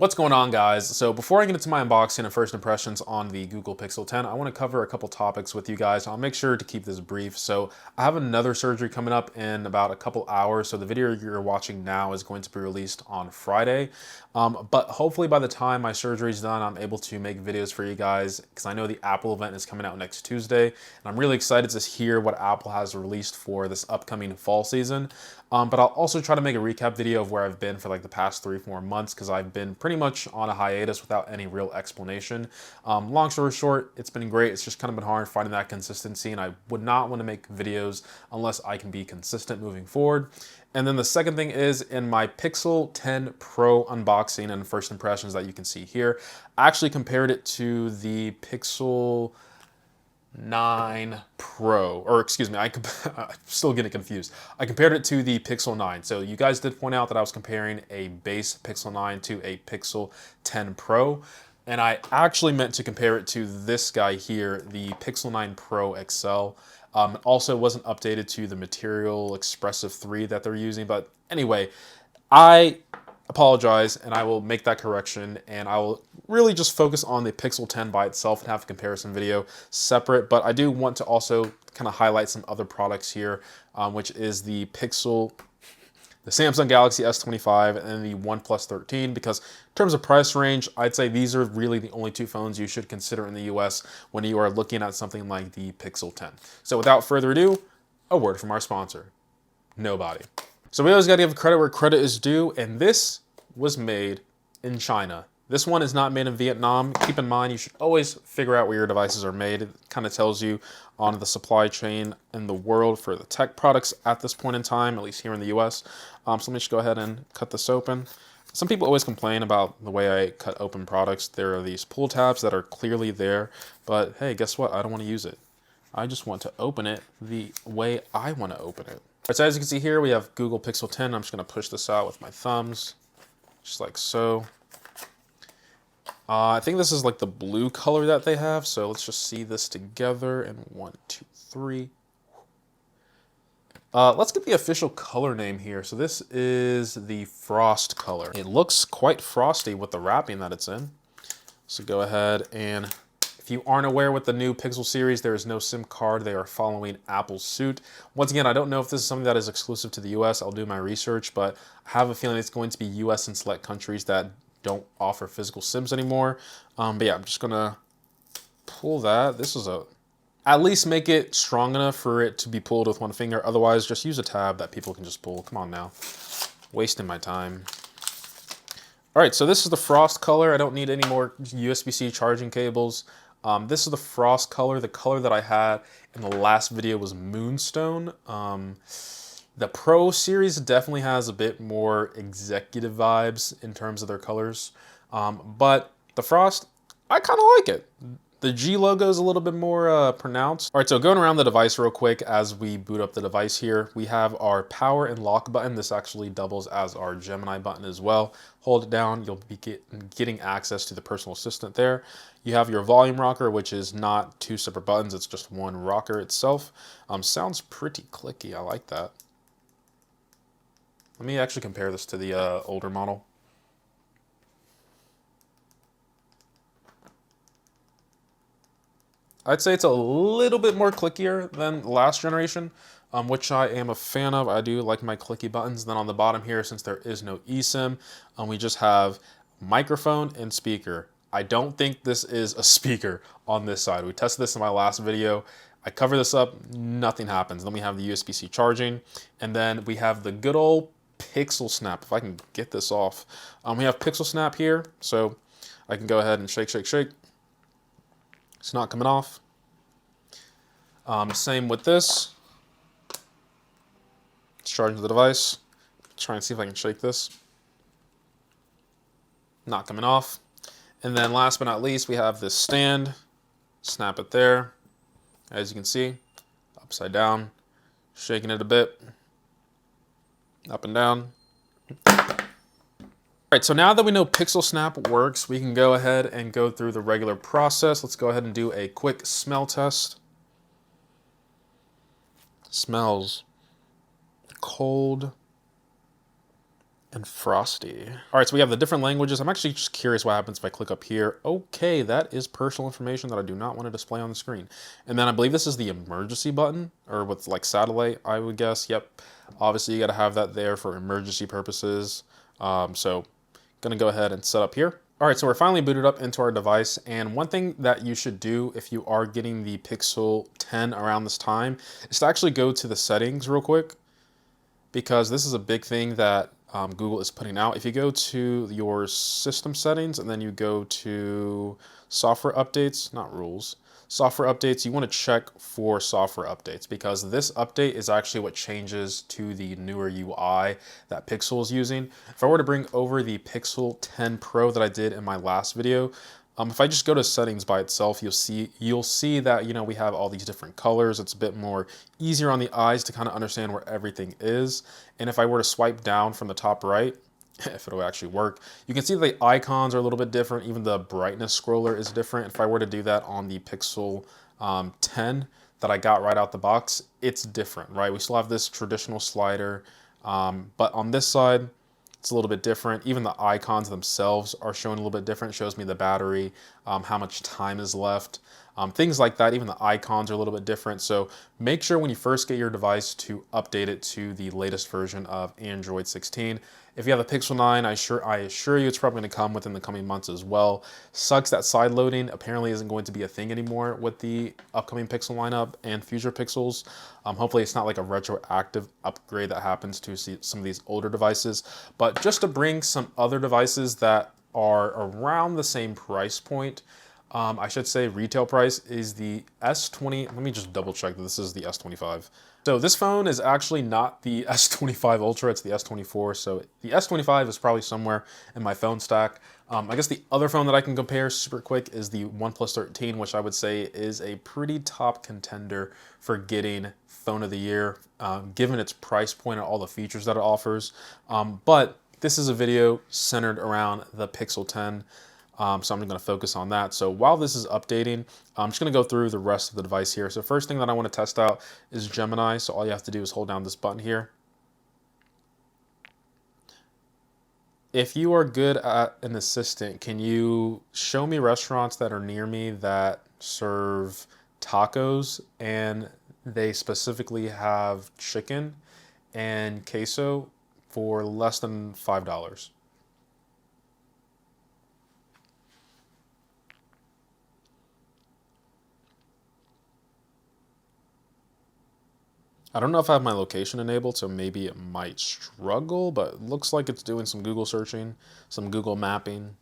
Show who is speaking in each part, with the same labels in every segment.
Speaker 1: What's going on, guys? So before I get into my unboxing and first impressions on the Google Pixel 10, I want to cover a couple topics with you guys. I'll make sure to keep this brief. So I have another surgery coming up in about a couple hours. So the video you're watching now is going to be released on Friday. But hopefully by the time my surgery is done, I'm able to make videos for you guys because I know the Apple event is coming out next Tuesday. And I'm really excited to hear what Apple has released for this upcoming fall season. But I'll also try to make a recap video of where I've been for like the past 3-4 months because I've been pretty much on a hiatus without any real explanation. Long story short, it's been great. It's just kind of been hard finding that consistency, and I would not want to make videos unless I can be consistent moving forward. And then the second thing is in my Pixel 10 Pro unboxing and first impressions that you can see here, I actually compared it to the Pixel 9 Pro, or excuse me, I'm still getting confused. I compared it to the Pixel 9. So you guys did point out that I was comparing a base Pixel 9 to a Pixel 10 Pro. And I actually meant to compare it to this guy here, the Pixel 9 Pro XL. Also wasn't updated to the Material Expressive 3 that they're using. But anyway, I apologize, and I will make that correction, and I will really just focus on the Pixel 10 by itself and have a comparison video separate. But I do want to also kind of highlight some other products here, which is the Samsung Galaxy S25 and the OnePlus 13, because in terms of price range, I'd say these are really the only two phones you should consider in the US when you are looking at something like the Pixel 10. So without further ado, a word from our sponsor, Nobody. So we always got to give credit where credit is due, and this was made in China. This one is not made in Vietnam. Keep in mind, you should always figure out where your devices are made. It kind of tells you on the supply chain in the world for the tech products at this point in time, at least here in the US. So let me just go ahead and cut this open. Some people always complain about the way I cut open products. There are these pull tabs that are clearly there, but hey, guess what? I don't want to use it. I just want to open it the way I want to open it. All right, so as you can see here, we have Google Pixel 10. I'm just going to push this out with my thumbs, just like so. I think this is like the blue color that they have, so let's just see this together in 1, 2, 3. Let's get the official color name here. So this is the Frost color. It looks quite frosty with the wrapping that it's in. So go ahead, and if you aren't aware with the new Pixel series, there is no SIM card. They are following Apple's suit. Once again, I don't know if this is something that is exclusive to the US. I'll do my research, but I have a feeling it's going to be US and select countries that don't offer physical SIMs anymore. But yeah, I'm just gonna pull that. This is at least make it strong enough for it to be pulled with one finger. Otherwise, just use a tab that people can just pull. Come on now, wasting my time. All right, so this is the Frost color. I don't need any more USB-C charging cables. This is the Frost color. The color that I had in the last video was Moonstone. The Pro series definitely has a bit more executive vibes in terms of their colors. But the Frost, I kind of like it. The G logo is a little bit more pronounced. All right, so going around the device real quick as we boot up the device here, we have our power and lock button. This actually doubles as our Gemini button as well. Hold it down, you'll be getting access to the personal assistant there. You have your volume rocker, which is not 2 separate buttons, it's just one rocker itself. Sounds pretty clicky, I like that. Let me actually compare this to the older model. I'd say it's a little bit more clickier than the last generation, which I am a fan of. I do like my clicky buttons. Then on the bottom here, since there is no eSIM, we just have microphone and speaker. I don't think this is a speaker on this side. We tested this in my last video. I cover this up, nothing happens. Then we have the USB-C charging, and then we have the good old Pixel Snap. If I can get this off. We have Pixel Snap here, so I can go ahead and shake, shake, shake. It's not coming off. Same with this. It's charging the device. Try and see if I can shake this. Not coming off. And then last but not least, we have this stand. Snap it there. As you can see, upside down. Shaking it a bit. Up and down. All right, so now that we know Pixel Snap works, we can go ahead and go through the regular process. Let's go ahead and do a quick smell test. Smells cold and frosty. All right, so we have the different languages. I'm actually just curious what happens if I click up here. Okay, that is personal information that I do not want to display on the screen. And then I believe this is the emergency button, or with like satellite, I would guess. Yep, obviously you got to have that there for emergency purposes. So gonna go ahead and set up here. All right, so we're finally booted up into our device, and one thing that you should do if you are getting the Pixel 10 around this time is to actually go to the settings real quick, because this is a big thing that Google is putting out. If you go to your system settings and then you go to software updates, not rules, software updates, you want to check for software updates, because this update is actually what changes to the newer UI that Pixel is using. If I were to bring over the Pixel 10 Pro that I did in my last video, if I just go to settings by itself, you'll see that, you know, we have all these different colors. It's a bit more easier on the eyes to kind of understand where everything is. And if I were to swipe down from the top right, if it'll actually work, you can see the icons are a little bit different. Even the brightness scroller is different. If I were to do that on the Pixel 10 that I got right out the box, it's different, right? We still have this traditional slider, but on this side, it's a little bit different. Even the icons themselves are showing a little bit different. It shows me the battery, how much time is left, things like that. Even the icons are a little bit different. So make sure when you first get your device to update it to the latest version of Android 16. If you have a Pixel 9, I assure you it's probably going to come within the coming months as well. Sucks that side loading apparently isn't going to be a thing anymore with the upcoming Pixel lineup and future Pixels. Hopefully it's not like a retroactive upgrade that happens to some of these older devices. But just to bring some other devices that are around the same price point, I should say retail price is the S20. Let me just double check that this is the S25. So this phone is actually not the S25 Ultra, it's the S24. So the S25 is probably somewhere in my phone stack. I guess the other phone that I can compare super quick is the OnePlus 13, which I would say is a pretty top contender for getting phone of the year, given its price point and all the features that it offers. But this is a video centered around the Pixel 10. So I'm going to focus on that. So while this is updating, I'm just going to go through the rest of the device here. So first thing that I want to test out is Gemini. So all you have to do is hold down this button here. If you are good at an assistant, can you show me restaurants that are near me that serve tacos and they specifically have chicken and queso for less than $5? I don't know if I have my location enabled, so maybe it might struggle, but it looks like it's doing some Google searching, some Google mapping.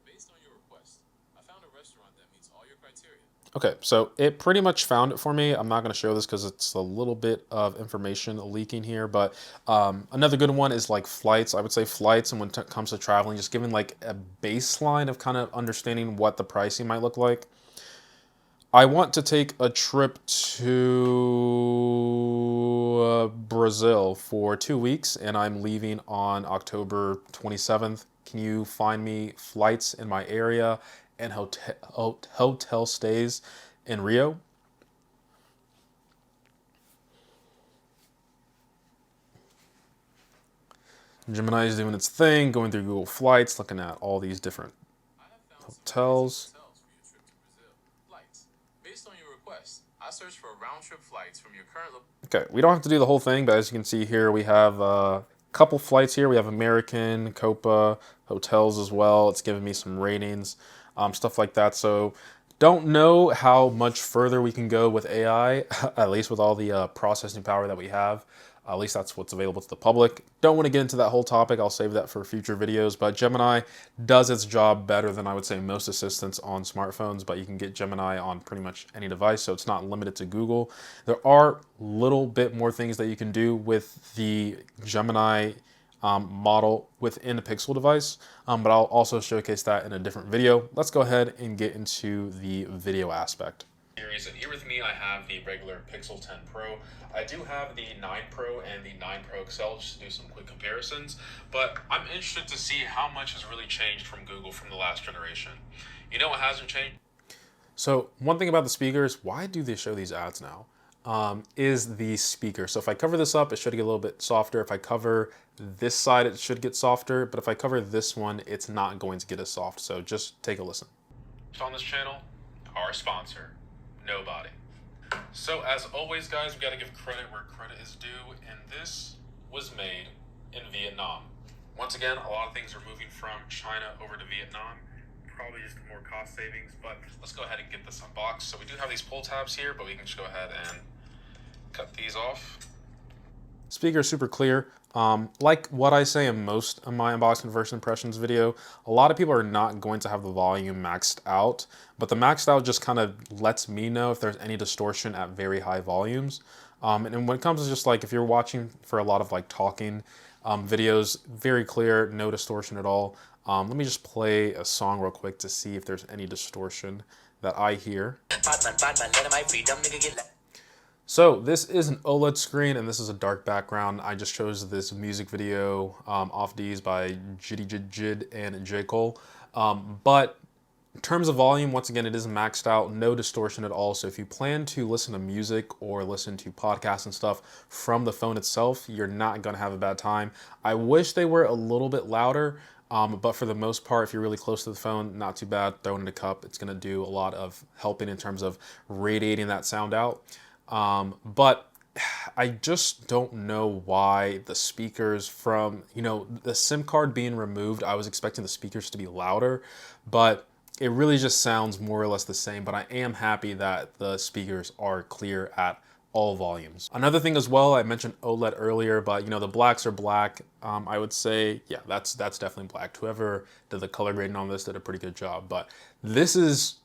Speaker 2: Based on your request, I found a restaurant that meets all your criteria.
Speaker 1: Okay, so it pretty much found it for me. I'm not going to show this because it's a little bit of information leaking here, but another good one is like flights. I would say flights, and when it comes to traveling, just giving like a baseline of kind of understanding what the pricing might look like. I want to take a trip to Brazil for 2 weeks, and I'm leaving on October 27th. Can you find me flights in my area and hotel stays in Rio? Gemini is doing its thing, going through Google Flights, looking at all these different
Speaker 2: I have found some
Speaker 1: hotels.
Speaker 2: amazing hotels for your trip to Brazil. Flights. Based on your request, I searched for round trip flights from your current location.
Speaker 1: Okay, we don't have to do the whole thing, but as you can see here, we have a couple flights here. We have American, Copa, hotels as well. It's giving me some ratings, stuff like that. So don't know how much further we can go with AI, at least with all the processing power that we have. At least that's what's available to the public. Don't want to get into that whole topic. I'll save that for future videos. But Gemini does its job better than I would say most assistants on smartphones. But you can get Gemini on pretty much any device, so it's not limited to Google. There are little bit more things that you can do with the Gemini model within a Pixel device, but I'll also showcase that in a different video. Let's go ahead and get into the video aspect. And here with me, I have the regular Pixel 10 Pro. I do have the 9 Pro and the 9 Pro XL just to do some quick comparisons, but I'm interested to see how much has really changed from Google from the last generation. You know what hasn't changed? So one thing about the speakers, why do they show these ads now? is the speaker. So if I cover this up, it should get a little bit softer. If I cover this side, it should get softer. But if I cover this one, it's not going to get as soft. So just take a listen. On this channel, our sponsor, Nobody. So as always, guys, we got to give credit where credit is due. And this was made in Vietnam. Once again, a lot of things are moving from China over to Vietnam. Probably just more cost savings, but let's go ahead and get this unboxed. So we do have these pull tabs here, but we can just go ahead and cut these off. Speaker is super clear. Like what I say in most of my unboxing first impressions video, a lot of people are not going to have the volume maxed out, but the maxed out just kind of lets me know if there's any distortion at very high volumes. And when it comes to just like if you're watching for a lot of like talking videos, very clear, no distortion at all. Let me just play a song real quick to see if there's any distortion that I hear. So this is an OLED screen and this is a dark background. I just chose this music video off D's by Jid and J. Cole. But in terms of volume, once again, it is maxed out, no distortion at all. So if you plan to listen to music or listen to podcasts and stuff from the phone itself, you're not gonna have a bad time. I wish they were a little bit louder, but for the most part, if you're really close to the phone, not too bad. Throw it in a cup. It's gonna do a lot of helping in terms of radiating that sound out. But I just don't know why the speakers from, the SIM card being removed, I was expecting the speakers to be louder, but it really just sounds more or less the same. But I am happy that the speakers are clear at all volumes. Another thing as well, I mentioned OLED earlier, but the blacks are black. I would say, yeah, that's definitely black. Whoever did the color grading on this did a pretty good job, but this is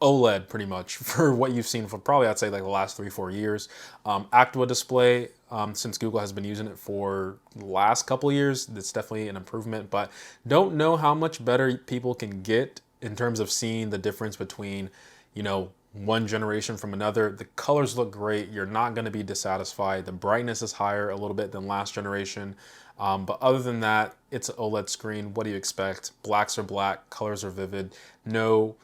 Speaker 1: OLED pretty much for what you've seen for probably I'd say like the last 3-4 years. Actua display, since Google has been using it for the last couple years, it's definitely an improvement, but don't know how much better people can get in terms of seeing the difference between one generation from another. The colors look great. You're not going to be dissatisfied. The brightness is higher a little bit than last generation. But other than that, it's an OLED screen. What do you expect? Blacks are black, colors are vivid. No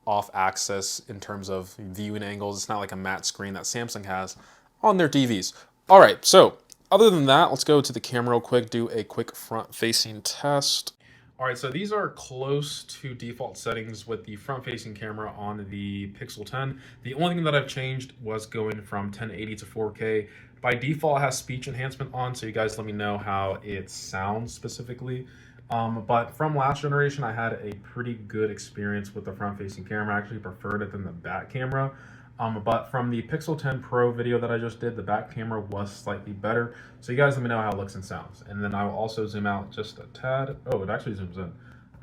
Speaker 1: off axis in terms of viewing angles. It's not like a matte screen that Samsung has on their TVs. All right, so other than that, let's go to the camera real quick, do a quick front facing test. All right, so these are close to default settings with the front facing camera on the Pixel 10. The only thing that I've changed was going from 1080 to 4K. By default, it has speech enhancement on, so you guys let me know how it sounds specifically. But from last generation, I had a pretty good experience with the front-facing camera. I actually preferred it than the back camera. But from the Pixel 10 Pro video that I just did, the back camera was slightly better. So you guys let me know how it looks and sounds. And then I will also zoom out just a tad. Oh, it actually zooms in.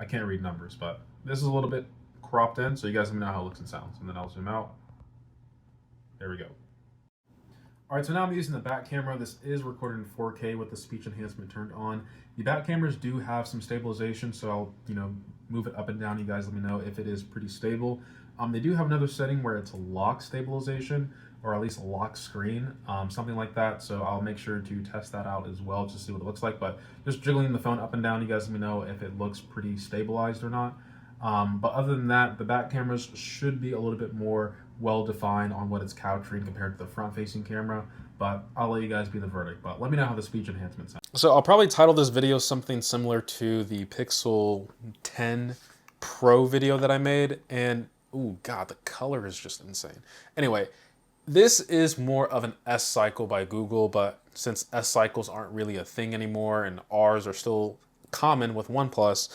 Speaker 1: I can't read numbers, but this is a little bit cropped in. So you guys let me know how it looks and sounds. And then I'll zoom out. There we go. All right, so now I'm using the back camera. This is recorded in 4K with the speech enhancement turned on. The back cameras do have some stabilization, so I'll move it up and down. You guys let me know if it is pretty stable. They do have another setting where it's a lock stabilization, or at least a lock screen, something like that. So I'll make sure to test that out as well to see what it looks like. But just jiggling the phone up and down, you guys let me know if it looks pretty stabilized or not. But other than that, the back cameras should be a little bit more well-defined on what it's capturing compared to the front-facing camera, but I'll let you guys be the verdict. But let me know how the speech enhancement sounds. So I'll probably title this video something similar to the Pixel 10 Pro video that I made, and oh god, the color is just insane. Anyway, this is more of an S cycle by Google, but since S cycles aren't really a thing anymore and Rs are still common with OnePlus,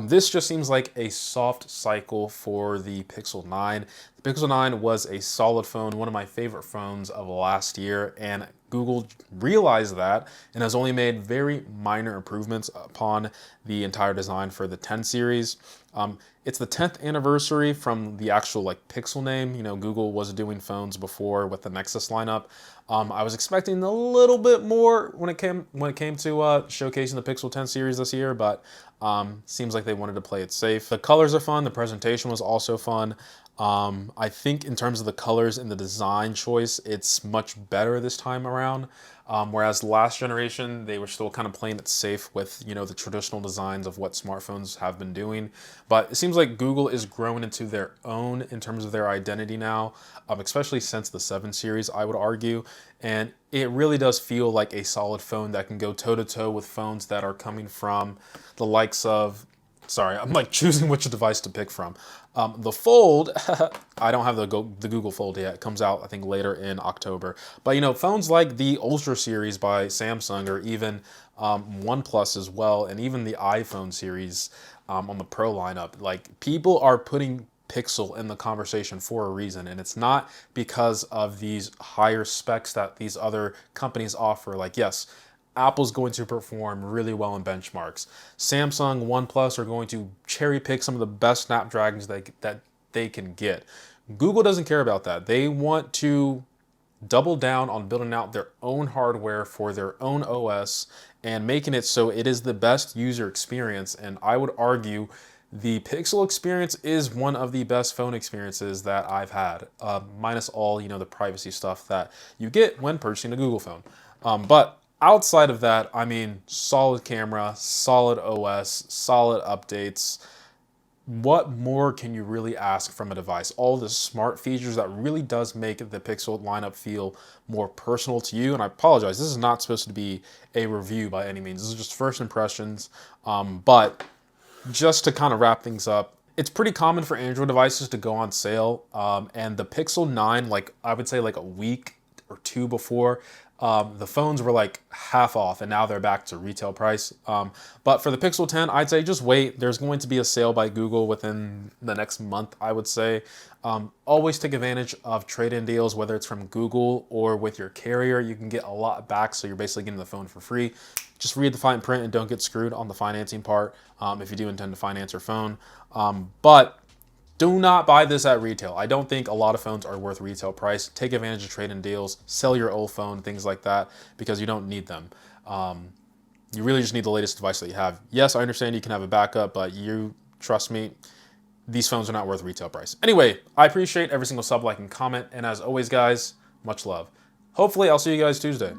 Speaker 1: this just seems like a soft cycle for the Pixel 9. The Pixel 9 was a solid phone, one of my favorite phones of last year, and Google realized that and has only made very minor improvements upon the entire design for the 10 series. It's the 10th anniversary from the actual Pixel name. Google was doing phones before with the Nexus lineup. I was expecting a little bit more when it came to showcasing the Pixel 10 series this year, but seems like they wanted to play it safe. The colors are fun. The presentation was also fun. I think in terms of the colors and the design choice, it's much better this time around. Whereas last generation, they were still kind of playing it safe with, the traditional designs of what smartphones have been doing. But it seems like Google is growing into their own in terms of their identity now, especially since the 7 series, I would argue. And it really does feel like a solid phone that can go toe to toe with phones that are coming from the likes of, sorry, I'm like choosing which device to pick from. The Fold, I don't have the Google Fold yet. It comes out, I think, later in October. But phones like the Ultra series by Samsung, or even OnePlus as well, and even the iPhone series on the Pro lineup, like people are putting Pixel in the conversation for a reason, and it's not because of these higher specs that these other companies offer. Like, yes, Apple's going to perform really well in benchmarks. Samsung, OnePlus are going to cherry pick some of the best Snapdragons that they can get. Google doesn't care about that. They want to double down on building out their own hardware for their own OS and making it so it is the best user experience. And I would argue the Pixel experience is one of the best phone experiences that I've had, minus all the privacy stuff that you get when purchasing a Google phone. But outside of that, I mean, solid camera, solid OS, solid updates. What more can you really ask from a device? All the smart features that really does make the Pixel lineup feel more personal to you. And I apologize, this is not supposed to be a review by any means. This is just first impressions. But just to kind of wrap things up, it's pretty common for Android devices to go on sale. And the Pixel 9, like I would say like a week or two before, the phones were like half off, and now they're back to retail price. But for the Pixel 10, I'd say just wait. There's going to be a sale by Google within the next month, I would say. Always take advantage of trade-in deals, whether it's from Google or with your carrier. You can get a lot back, so you're basically getting the phone for free. Just read the fine print and don't get screwed on the financing part if you do intend to finance your phone. But do not buy this at retail. I don't think a lot of phones are worth retail price. Take advantage of trade-in deals, sell your old phone, things like that, because you don't need them. You really just need the latest device that you have. Yes, I understand you can have a backup, but trust me, these phones are not worth retail price. Anyway, I appreciate every single sub, like, and comment, and as always, guys, much love. Hopefully, I'll see you guys Tuesday.